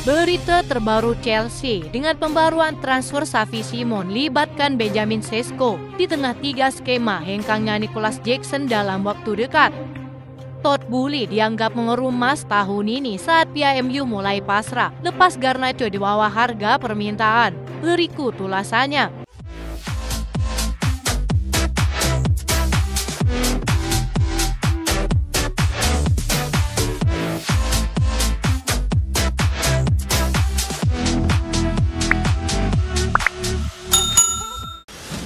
Berita terbaru Chelsea dengan pembaruan transfer Xavi Simons libatkan Benjamin Sesko di tengah 3 skema hengkangnya Nicolas Jackson dalam waktu dekat. Todd Boehly dianggap mengerumas tahun ini saat pihak MU mulai pasrah lepas Garnacho di bawah harga permintaan. Berikut ulasannya.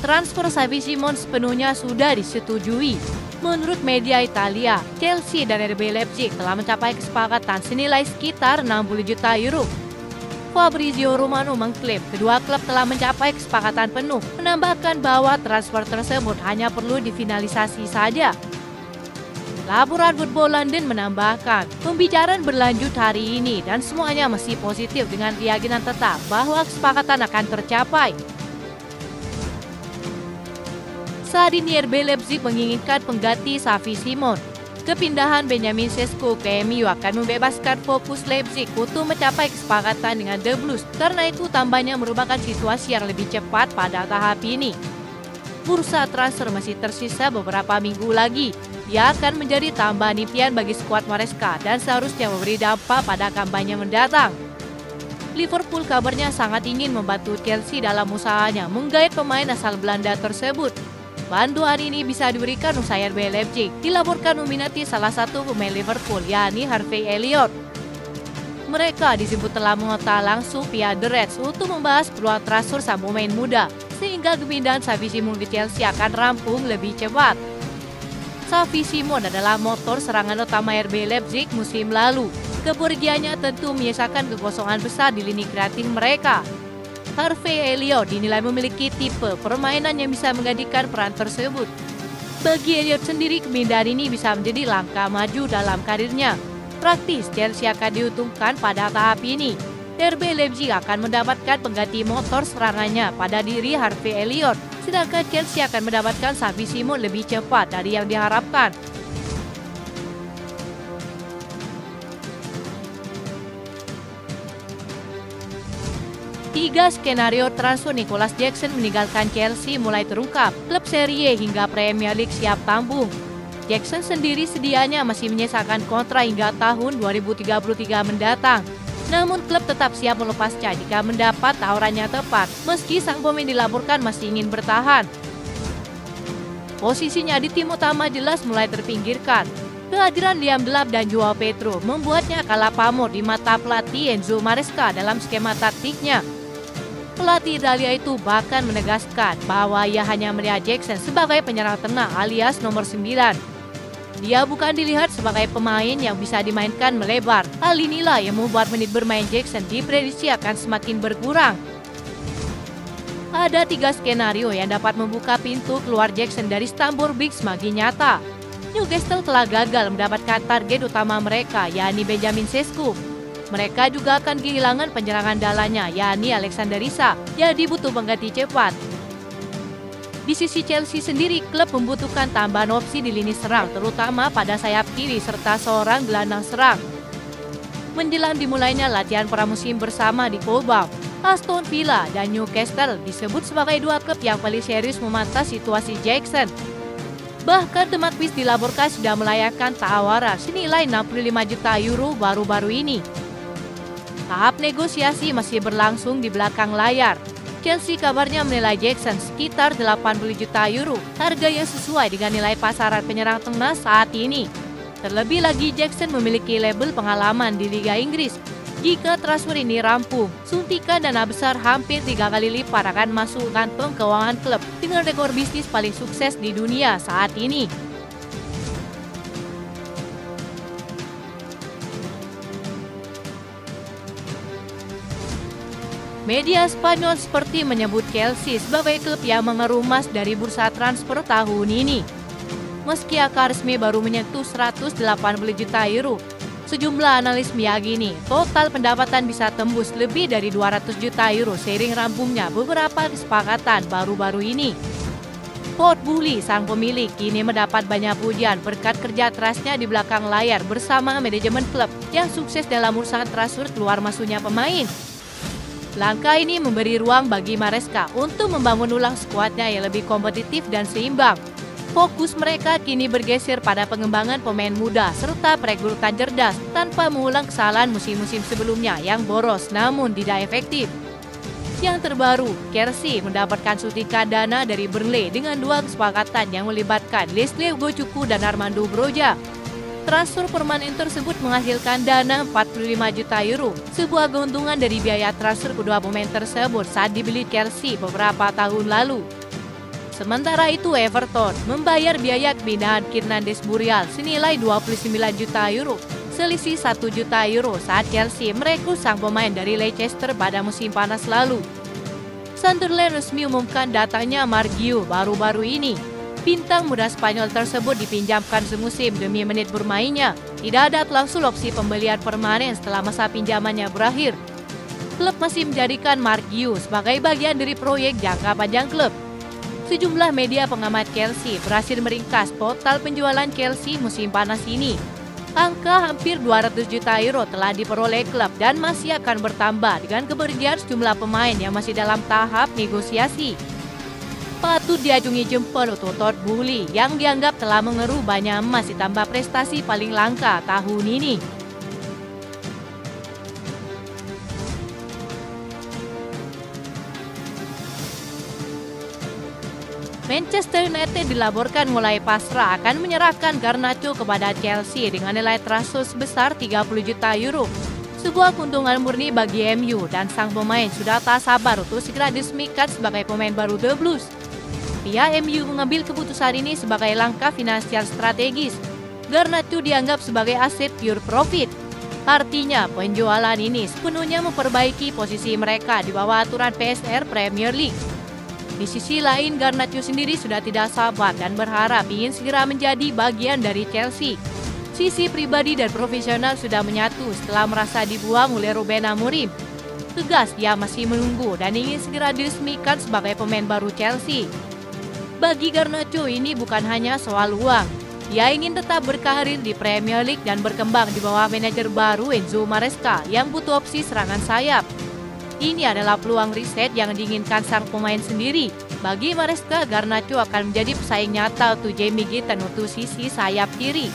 Transfer Xavi Simons sepenuhnya sudah disetujui. Menurut media Italia, Chelsea dan RB Leipzig telah mencapai kesepakatan senilai sekitar 60 juta euro. Fabrizio Romano mengklaim kedua klub telah mencapai kesepakatan penuh, menambahkan bahwa transfer tersebut hanya perlu difinalisasi saja. Laporan Football London menambahkan, pembicaraan berlanjut hari ini dan semuanya masih positif dengan keyakinan tetap bahwa kesepakatan akan tercapai. Saat ini RB Leipzig menginginkan pengganti Xavi Simons. Kepindahan Benjamin Sesko ke MU akan membebaskan fokus Leipzig untuk mencapai kesepakatan dengan The Blues. Karena itu tambahnya merupakan situasi yang lebih cepat pada tahap ini. Bursa transfer masih tersisa beberapa minggu lagi. Ia akan menjadi tambahan impian bagi skuad Maresca dan seharusnya memberi dampak pada kampanye mendatang. Liverpool kabarnya sangat ingin membantu Chelsea dalam usahanya menggait pemain asal Belanda tersebut. Bantuan ini bisa diberikan usai RB Leipzig dilaporkan meminati salah satu pemain Liverpool, yakni Harvey Elliott. Mereka disebut telah mengontak langsung pihak The Reds untuk membahas peluang transfer sang pemain muda, sehingga kepindahan Xavi Simons ke Chelsea akan rampung lebih cepat. Xavi Simons adalah motor serangan utama RB Leipzig musim lalu. Kepergiannya tentu menyisakan kekosongan besar di lini kreatif mereka. Harvey Elliott dinilai memiliki tipe permainan yang bisa menggantikan peran tersebut. Bagi Elliott sendiri, kepindahan ini bisa menjadi langkah maju dalam karirnya. Praktis, Chelsea akan diuntungkan pada tahap ini. RB Leipzig akan mendapatkan pengganti motor serangannya pada diri Harvey Elliott, sedangkan Chelsea akan mendapatkan Xavi Simons lebih cepat dari yang diharapkan. Tiga skenario transfer Nicolas Jackson meninggalkan Chelsea mulai terungkap. Klub Serie A hingga Premier League siap tampung. Jackson sendiri sedianya masih menyisakan kontrak hingga tahun 2033 mendatang. Namun klub tetap siap melepasnya jika mendapat tawarannya tepat, meski sang pemain dilaporkan masih ingin bertahan. Posisinya di tim utama jelas mulai terpinggirkan. Kehadiran Liam Delap dan Joao Pedro membuatnya kalah pamor di mata pelatih Enzo Maresca dalam skema taktiknya. Pelatih Italia itu bahkan menegaskan bahwa ia hanya melihat Jackson sebagai penyerang tengah alias nomor 9. Dia bukan dilihat sebagai pemain yang bisa dimainkan melebar. Hal inilah yang membuat menit bermain Jackson diprediksi akan semakin berkurang. Ada 3 skenario yang dapat membuka pintu keluar Jackson dari Stamford Bridge semakin nyata. Newcastle telah gagal mendapatkan target utama mereka, yakni Benjamin Sesko. Mereka juga akan kehilangan penyerangan dalannya, yakni Alexander Isak, jadi butuh pengganti cepat. Di sisi Chelsea sendiri, klub membutuhkan tambahan opsi di lini serang, terutama pada sayap kiri serta seorang gelandang serang. Menjelang dimulainya latihan pramusim bersama di Cobham, Aston Villa dan Newcastle disebut sebagai 2 klub yang paling serius memantau situasi Jackson. Bahkan The Magpies dilaporkan sudah melayangkan tawaran senilai 65 juta euro baru-baru ini. Tahap negosiasi masih berlangsung di belakang layar. Chelsea kabarnya menilai Jackson sekitar 80 juta euro, harga yang sesuai dengan nilai pasaran penyerang tengah saat ini. Terlebih lagi Jackson memiliki label pengalaman di Liga Inggris. Jika transfer ini rampung, suntikan dana besar hampir 3 kali lipat akan masuk kantong keuangan klub dengan rekor bisnis paling sukses di dunia saat ini. Media Spanyol seperti menyebut Chelsea sebagai klub yang mengerumas dari bursa transfer tahun ini. Meski angka resmi baru menyentuh 180 juta euro, sejumlah analis meyakini total pendapatan bisa tembus lebih dari 200 juta euro seiring rampungnya beberapa kesepakatan baru-baru ini. Todd Boehly, sang pemilik, kini mendapat banyak pujian berkat kerja kerasnya di belakang layar bersama manajemen klub yang sukses dalam urusan transfer keluar masuknya pemain. Langkah ini memberi ruang bagi Maresca untuk membangun ulang skuadnya yang lebih kompetitif dan seimbang. Fokus mereka kini bergeser pada pengembangan pemain muda serta perekrutan cerdas tanpa mengulang kesalahan musim-musim sebelumnya yang boros namun tidak efektif. Yang terbaru, Chelsea mendapatkan suntikan dana dari Burnley dengan dua kesepakatan yang melibatkan Leslie Ugochukwu dan Armando Broja. Transfer permanen tersebut menghasilkan dana 45 juta euro, sebuah keuntungan dari biaya transfer kedua pemain tersebut saat dibeli Chelsea beberapa tahun lalu. Sementara itu, Everton membayar biaya kepindahan Fernandes Burial senilai 29 juta euro, selisih 1 juta euro saat Chelsea merekrut sang pemain dari Leicester pada musim panas lalu. Sunderland resmi umumkan datangnya Marc Guiu baru-baru ini. Bintang muda Spanyol tersebut dipinjamkan semusim demi menit bermainnya. Tidak ada klausul opsi pembelian permanen setelah masa pinjamannya berakhir. Klub masih menjadikan Marc Guiu sebagai bagian dari proyek jangka panjang klub. Sejumlah media pengamat Chelsea berhasil meringkas total penjualan Chelsea musim panas ini. Angka hampir 200 juta euro telah diperoleh klub dan masih akan bertambah dengan kepergian sejumlah pemain yang masih dalam tahap negosiasi. Patut diacungi jempol untuk Todd Boehly yang dianggap telah mengeruh banyak emas ditambah prestasi paling langka tahun ini. Manchester United dilaporkan mulai pasrah akan menyerahkan Garnacho kepada Chelsea dengan nilai transfer sebesar 30 juta euro. Sebuah keuntungan murni bagi MU dan sang pemain sudah tak sabar untuk segera diresmikan sebagai pemain baru The Blues. Pihak MU mengambil keputusan ini sebagai langkah finansial strategis. Garnacho dianggap sebagai aset pure profit. Artinya penjualan ini sepenuhnya memperbaiki posisi mereka di bawah aturan PSR Premier League. Di sisi lain, Garnacho sendiri sudah tidak sabar dan berharap ingin segera menjadi bagian dari Chelsea. Sisi pribadi dan profesional sudah menyatu setelah merasa dibuang oleh Ruben Amorim. Tegas dia masih menunggu dan ingin segera diresmikan sebagai pemain baru Chelsea. Bagi Garnacho ini bukan hanya soal uang. Dia ingin tetap berkarir di Premier League dan berkembang di bawah manajer baru Enzo Maresca yang butuh opsi serangan sayap. Ini adalah peluang riset yang diinginkan sang pemain sendiri. Bagi Maresca, Garnacho akan menjadi pesaing nyata untuk Jamie Gitton untuk sisi sayap kiri.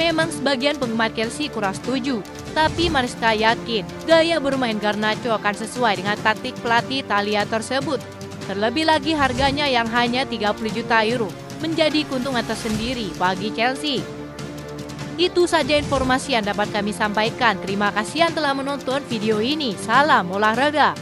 Memang sebagian penggemar Chelsea kurang setuju, tapi Maresca yakin gaya bermain Garnacho akan sesuai dengan taktik pelatih Italia tersebut. Terlebih lagi harganya yang hanya 30 juta euro menjadi keuntungan tersendiri bagi Chelsea. Itu saja informasi yang dapat kami sampaikan. Terima kasih yang telah menonton video ini. Salam olahraga.